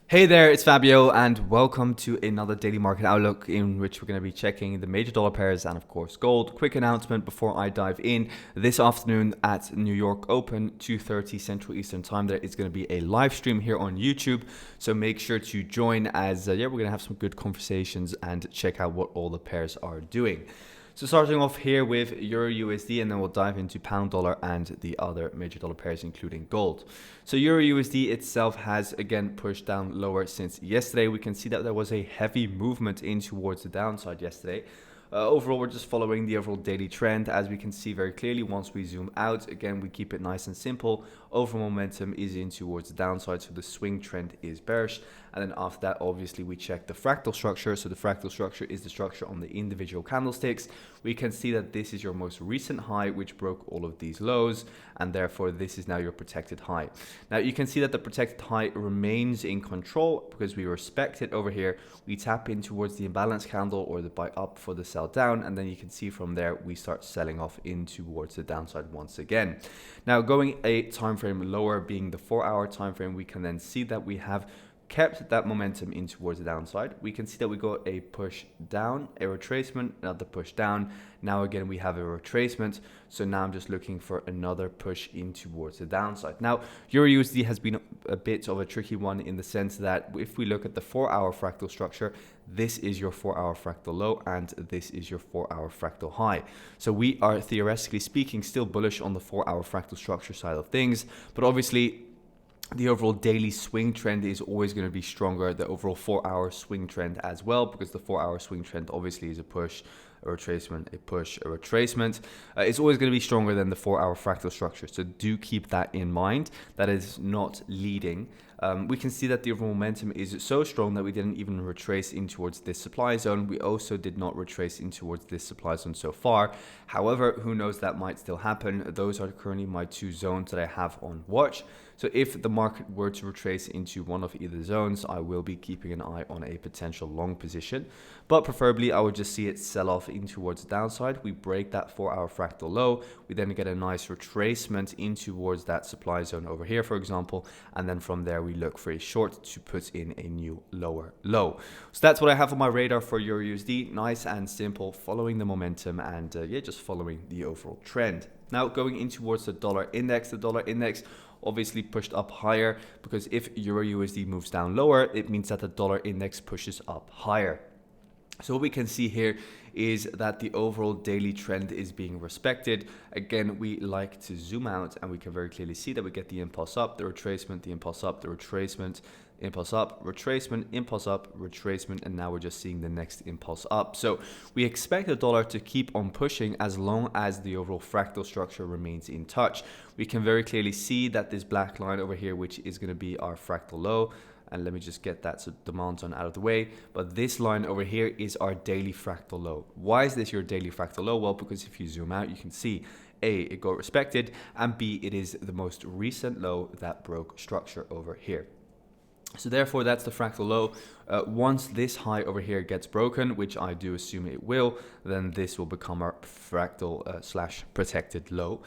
Hey there, it's Fabio and welcome to another daily market outlook in which we're going to be checking the major dollar pairs and of course gold. Quick announcement before I dive in. This afternoon at New York Open, 2:30 Central Eastern Time, there is going to be a live stream here on YouTube. So make sure to join as we're going to have some good conversations and check out what all the pairs are doing. So starting off here with EURUSD, and then we'll dive into pound dollar and the other major dollar pairs, including gold. So EURUSD itself has again pushed down lower since yesterday. We can see that there was a heavy movement in towards the downside yesterday. Overall, we're just following the overall daily trend, as we can see very clearly once we zoom out. Again, we keep it nice and simple. Overall momentum is in towards the downside, so the swing trend is bearish. And then after that, obviously, we check the fractal structure. So the fractal structure is the structure on the individual candlesticks. We can see that this is your most recent high, which broke all of these lows, and therefore this is now your protected high. Now you can see that the protected high remains in control because we respect it over here. We tap in towards the imbalance candle or the buy up for the sell down, and then you can see from there we start selling off in towards the downside once again. Now going a time frame lower, being the 4-hour time frame, we can then see that we have kept that momentum in towards the downside. We can see that we got a push down, a retracement, another push down. Now again we have a retracement, so now I'm just looking for another push in towards the downside. Now EURUSD has been a bit of a tricky one in the sense that if we look at the 4-hour fractal structure, this is your 4-hour fractal low and this is your 4-hour fractal high. So we are theoretically speaking still bullish on the 4-hour fractal structure side of things, but obviously the overall daily swing trend is always going to be stronger, the overall 4-hour swing trend as well, because the 4-hour swing trend obviously is a push, a retracement, a push, a retracement. It's always going to be stronger than the 4-hour fractal structure. So do keep that in mind. That is not leading. We can see that the overall momentum is so strong that we didn't even retrace in towards this supply zone. We also did not retrace in towards this supply zone so far. However, who knows, that might still happen. Those are currently my two zones that I have on watch. So if the market were to retrace into one of either zones, I will be keeping an eye on a potential long position. But preferably, I would just see it sell off in towards the downside. We break that 4-hour fractal low. We then get a nice retracement in towards that supply zone over here, for example. And then from there, we look for a short to put in a new lower low. So that's what I have on my radar for EURUSD. Nice and simple, following the momentum and just following the overall trend. Now going in towards the dollar index, obviously pushed up higher because if EURUSD moves down lower, it means that the dollar index pushes up higher. So what we can see here is that the overall daily trend is being respected. Again, we like to zoom out and we can very clearly see that we get the impulse up, the retracement, the impulse up, the retracement, impulse up, retracement, impulse up, retracement, and now we're just seeing the next impulse up. So we expect the dollar to keep on pushing as long as the overall fractal structure remains in touch. We can very clearly see that this black line over here, which is going to be our fractal low, and let me just get that demand zone out of the way. But this line over here is our daily fractal low. Why is this your daily fractal low? Well, because if you zoom out, you can see A, it got respected, and B, it is the most recent low that broke structure over here. So therefore, that's the fractal low. Once this high over here gets broken, which I do assume it will, then this will become our fractal slash protected low.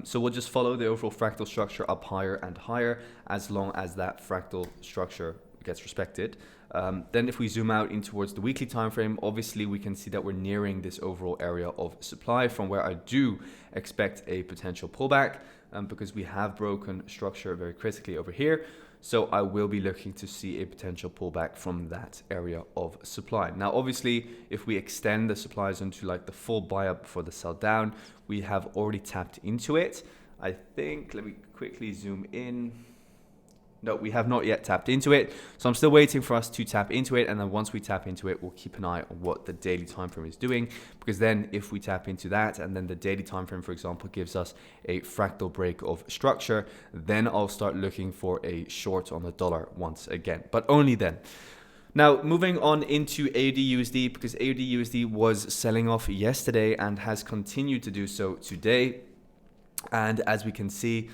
So we'll just follow the overall fractal structure up higher and higher as long as that fractal structure gets respected. Then if we zoom out in towards the weekly time frame, obviously we can see that we're nearing this overall area of supply from where I do expect a potential pullback because we have broken structure very critically over here. So I will be looking to see a potential pullback from that area of supply. Now, obviously, if we extend the supply zone to like the full buy up before the sell down, we have already tapped into it. I think, let me quickly zoom in. No, we have not yet tapped into it. So I'm still waiting for us to tap into it. And then once we tap into it, we'll keep an eye on what the daily time frame is doing. Because then if we tap into that and then the daily time frame, for example, gives us a fractal break of structure, then I'll start looking for a short on the dollar once again, but only then. Now, moving on into AUDUSD, because AUDUSD was selling off yesterday and has continued to do so today. And as we can see,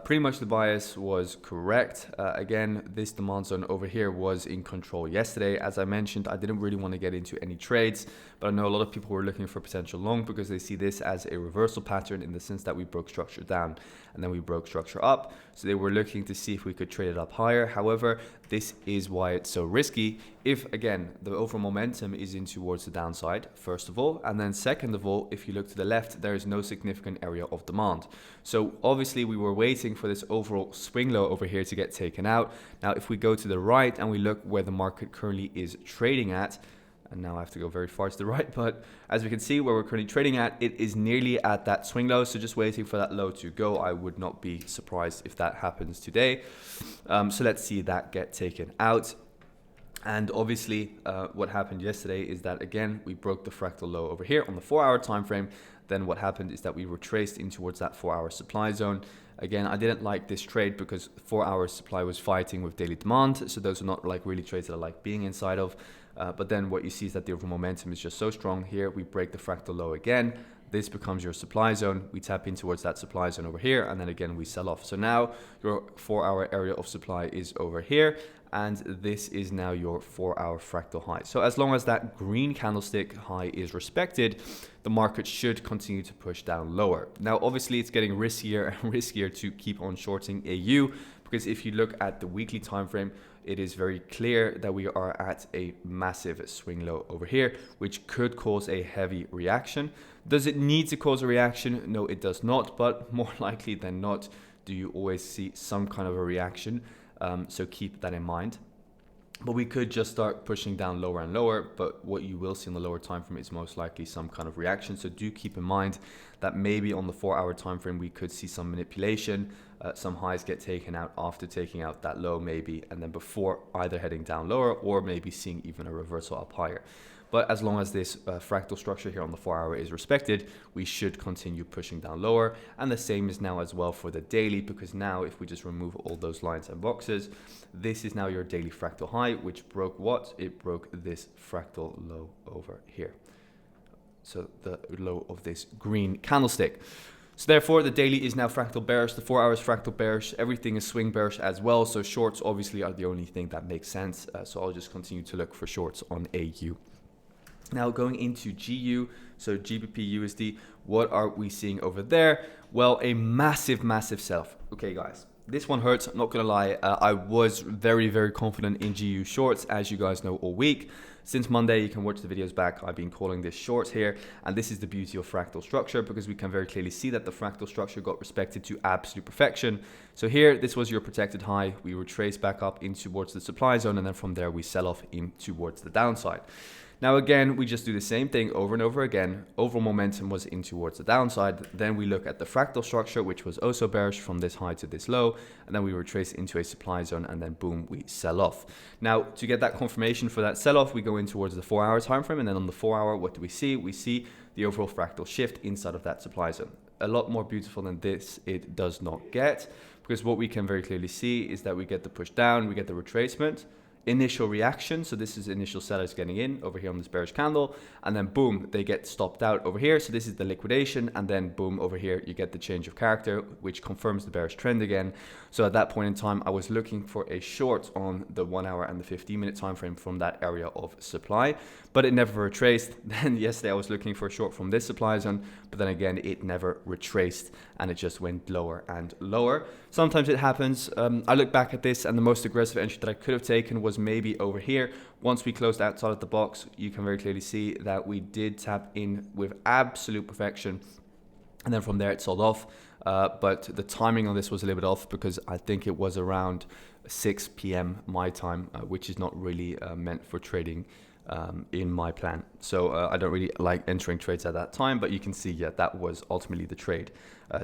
pretty much the bias was correct. Again, this demand zone over here was in control yesterday. As I mentioned, I didn't really want to get into any trades, but I know a lot of people were looking for potential long because they see this as a reversal pattern in the sense that we broke structure down and then we broke structure up. So they were looking to see if we could trade it up higher. However, This is why it's so risky. If again, the overall momentum is in towards the downside, first of all, and then second of all, if you look to the left, there is no significant area of demand. So obviously we were waiting for this overall swing low over here to get taken out. Now, if we go to the right and we look where the market currently is trading at, and now I have to go very far to the right, but as we can see where we're currently trading at, it is nearly at that swing low. So just waiting for that low to go. I would not be surprised if that happens today. So let's see that get taken out. And obviously what happened yesterday is that again, we broke the fractal low over here on the 4-hour time frame. Then what happened is that we retraced in towards that 4-hour supply zone. Again, I didn't like this trade because 4-hour supply was fighting with daily demand. So those are not like really trades that I like being inside of. But then what you see is that the overall momentum is just so strong here. We break the fractal low again. This becomes your supply zone. We tap in towards that supply zone over here. And then again, we sell off. So now your 4-hour area of supply is over here. And this is now your 4-hour fractal high. So as long as that green candlestick high is respected, the market should continue to push down lower. Now, obviously, it's getting riskier and riskier to keep on shorting AU, because if you look at the weekly time frame, it is very clear that we are at a massive swing low over here, which could cause a heavy reaction. Does it need to cause a reaction? No, it does not, but more likely than not, do you always see some kind of a reaction. So keep that in mind. But we could just start pushing down lower and lower, but what you will see on the lower time frame is most likely some kind of reaction. So do keep in mind that maybe on the 4-hour time frame we could see some manipulation, some highs get taken out after taking out that low maybe, and then before either heading down lower or maybe seeing even a reversal up higher. But as long as this fractal structure here on the 4-hour is respected, we should continue pushing down lower. And the same is now as well for the daily, because now if we just remove all those lines and boxes, this is now your daily fractal high, which broke what? It broke this fractal low over here. So the low of this green candlestick. So therefore, the daily is now fractal bearish, the 4 hours fractal bearish, everything is swing bearish as well. So shorts obviously are the only thing that makes sense. So I'll just continue to look for shorts on AU. Now going into GU, so GBPUSD, what are we seeing over there? Well, a massive sell-off. Okay, guys, this one hurts. I'm not gonna lie. I was very confident in GU shorts, as you guys know, all week. Since Monday, you can watch the videos back. I've been calling this shorts here, and this is the beauty of fractal structure, because we can very clearly see that the fractal structure got respected to absolute perfection. So here, this was your protected high. We retrace back up in towards the supply zone, and then from there we sell off in towards the downside. Now again, we just do the same thing over and over again. Overall momentum was in towards the downside. Then we look at the fractal structure, which was also bearish from this high to this low. And then we retrace into a supply zone, and then boom, we sell off. Now, to get that confirmation for that sell off, we go in towards the 4-hour time frame. And then on the 4-hour, what do we see? We see the overall fractal shift inside of that supply zone. A lot more beautiful than this, it does not get, because what we can very clearly see is that we get the push down, we get the retracement, initial reaction. So this is initial sellers getting in over here on this bearish candle, and then boom, they get stopped out over here. So this is the liquidation, and then boom, over here you get the change of character, which confirms the bearish trend again. So at that point in time, I was looking for a short on the 1 hour and the 15-minute time frame from that area of supply, but it never retraced. Then yesterday I was looking for a short from this supply zone, but then again it never retraced, and it just went lower and lower. Sometimes it happens. I look back at this, and the most aggressive entry that I could have taken was maybe over here. Once we closed outside of the box, you can very clearly see that we did tap in with absolute perfection, and then from there it sold off. But the timing on this was a little bit off, because I think it was around 6 p.m. my time, which is not really meant for trading in my plan. So I don't really like entering trades at that time, but you can see, yeah, that was ultimately the trade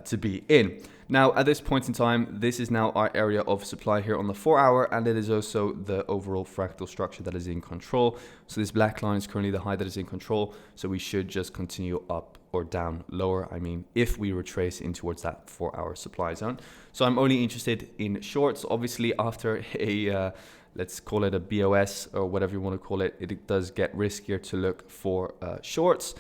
to be in. Now, at this point in time, this is now our area of supply here on the 4-hour, and it is also the overall fractal structure that is in control. So this black line is currently the high that is in control. So we should just continue up or down lower. I mean, if we retrace in towards that 4-hour supply zone. So I'm only interested in shorts. Obviously, after a let's call it a BOS or whatever you want to call it, it does get riskier to look for shorts.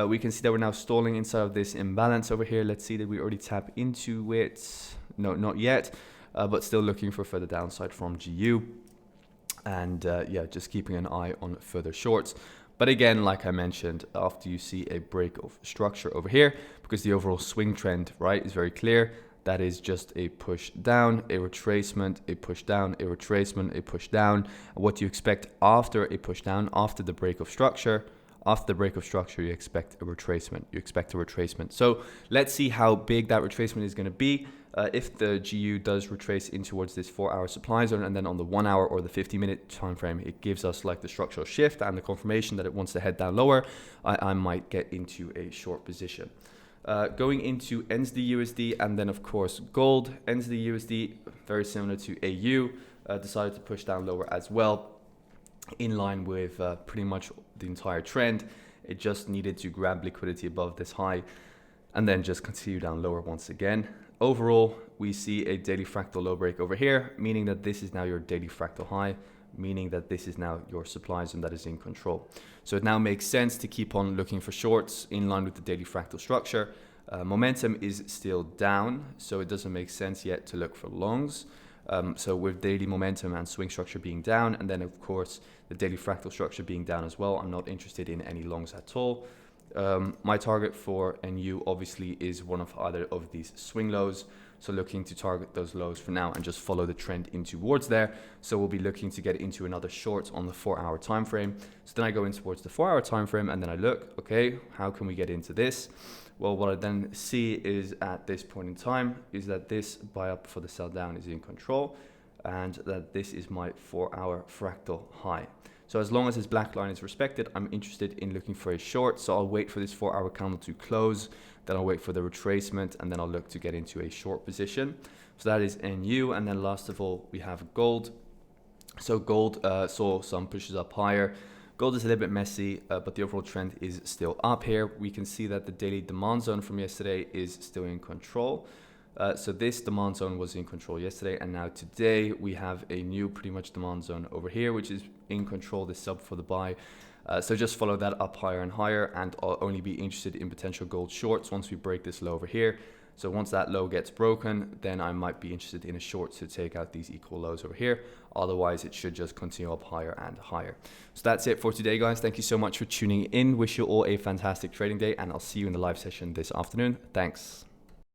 We can see that we're now stalling inside of this imbalance over here. Let's see, that we already tap into it? No, not yet, but still looking for further downside from GU. And yeah, just keeping an eye on further shorts. But again, like I mentioned, after you see a break of structure over here, because the overall swing trend, right, is very clear, that is just a push down, a retracement, a push down, a retracement, a push down. What do you expect after a push down, after the break of structure? After the break of structure, you expect a retracement. So let's see how big that retracement is going to be. If the GU does retrace in towards this 4-hour supply zone, and then on the 1 hour or the 50-minute time frame, it gives us like the structural shift and the confirmation that it wants to head down lower, I might get into a short position. Going into NZDUSD and then of course gold. NZDUSD, very similar to AU, decided to push down lower as well, in line with pretty much the entire trend. It just needed to grab liquidity above this high and then just continue down lower once again. Overall, we see a daily fractal low break over here, meaning that this is now your daily fractal high, meaning that this is now your supply zone that is in control. So it now makes sense to keep on looking for shorts in line with the daily fractal structure. Momentum is still down, so it doesn't make sense yet to look for longs. So with daily momentum and swing structure being down, and then of course the daily fractal structure being down as well, I'm not interested in any longs at all. My target for NU obviously is one of either of these swing lows, so looking to target those lows for now and just follow the trend in towards there. So we'll be looking to get into another short on the 4-hour time frame. So then I go in towards the 4-hour time frame and then I look, okay, how can we get into this? Well, what I then see is at this point in time is that this buy up for the sell down is in control, and that this is my 4-hour fractal high. So as long as this black line is respected, I'm interested in looking for a short. So I'll wait for this 4-hour candle to close, then I'll wait for the retracement, and then I'll look to get into a short position. So that is NU. And then last of all, we have gold. So gold saw some pushes up higher. Gold is a little bit messy, but the overall trend is still up here. We can see that the daily demand zone from yesterday is still in control. So this demand zone was in control yesterday, and now today we have a new pretty much demand zone over here, which is in control, the sub for the buy. So just follow that up higher and higher, and I'll only be interested in potential gold shorts once we break this low over here. So once that low gets broken, then I might be interested in a short to take out these equal lows over here. Otherwise, it should just continue up higher and higher. So that's it for today, guys. Thank you so much for tuning in. Wish you all a fantastic trading day, and I'll see you in the live session this afternoon. Thanks.